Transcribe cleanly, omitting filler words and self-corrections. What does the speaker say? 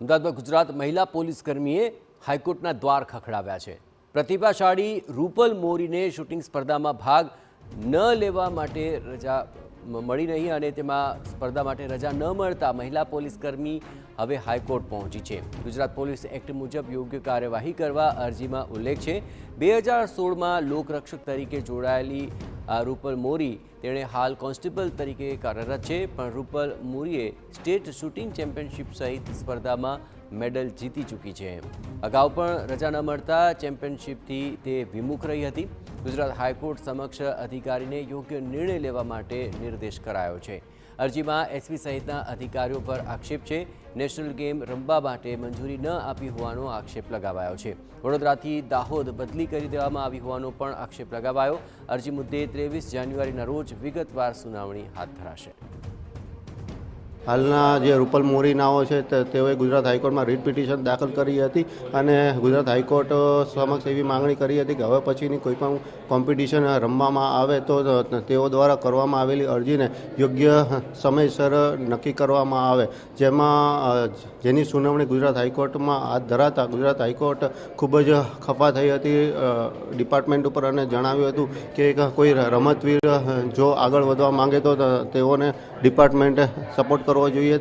અમદાવાદમાં ગુજરાત મહિલા પોલીસ કર્મીએ હાઈકોર્ટના દ્વાર ખખડાવ્યા છે। પ્રતિભાશાળી રૂપલ મોરીને શૂટિંગ સ્પર્ધામાં ભાગ ન લેવા માટે રજા મળી નહીં અને તેમાં સ્પર્ધા માટે રજા ન મળતા મહિલા પોલીસ કર્મી હવે હાઈકોર્ટ પહોંચી છે। ગુજરાત પોલીસ એક્ટ મુજબ યોગ્ય કાર્યવાહી કરવા અરજીમાં ઉલ્લેખ છે। 2016માં લોકરક્ષક તરીકે જોડાયેલી રૂપલ મોરી તેણે હાલ કોન્સ્ટેબલ તરીકે કાર્યરત છે, પણ રૂપલ મોરીએ સ્ટેટ શૂટિંગ ચેમ્પિયનશિપ સહિત સ્પર્ધામાં મેડલ જીતી ચૂકી છે। અગાઉ પણ રજા ન મળતા ચેમ્પિયનશિપથી તે વિમુખ રહી હતી। ગુજરાત હાઈકોર્ટ સમક્ષ અધિકારીને યોગ્ય નિર્ણય લેવા માટે નિર્દેશ કરાયો છે। અરજીમાં એસપી સહિતના અધિકારીઓ પર આક્ષેપ છે। નેશનલ ગેમ રમવા માટે મંજૂરી ન આપી હોવાનો આક્ષેપ લગાવાયો છે। વડોદરાથી દાહોદ બદલી કરી દેવામાં આવી હોવાનો પણ આક્ષેપ લગાવાયો। અરજી મુદ્દે 23 જાન્યુઆરીના રોજ વિગતવાર સુનાવણી હાથ ધરાશે। હાલના જે રૂપલ મોરી નાઓ છે તેઓએ ગુજરાત હાઈકોર્ટમાં રીટ પિટિશન દાખલ કરી હતી અને ગુજરાત હાઈકોર્ટ સમક્ષ એવી માંગણી કરી હતી કે હવે પછીની કોઈ પણ કોમ્પિટિશન રમવામાં આવે તો તેઓ દ્વારા કરવામાં આવેલી અરજીને યોગ્ય સમયસર નક્કી કરવામાં આવે, જેની સુનાવણી ગુજરાત હાઈકોર્ટમાં હાથ ધરાતા ગુજરાત હાઈકોર્ટ ખૂબ જ ખફા થઈ હતી ડિપાર્ટમેન્ટ ઉપર અને જણાવ્યું હતું કે કોઈ રમતવીર જો આગળ વધવા માંગે તો તેઓને ડિપાર્ટમેન્ટે સપોર્ટ કરવો જોઈએ।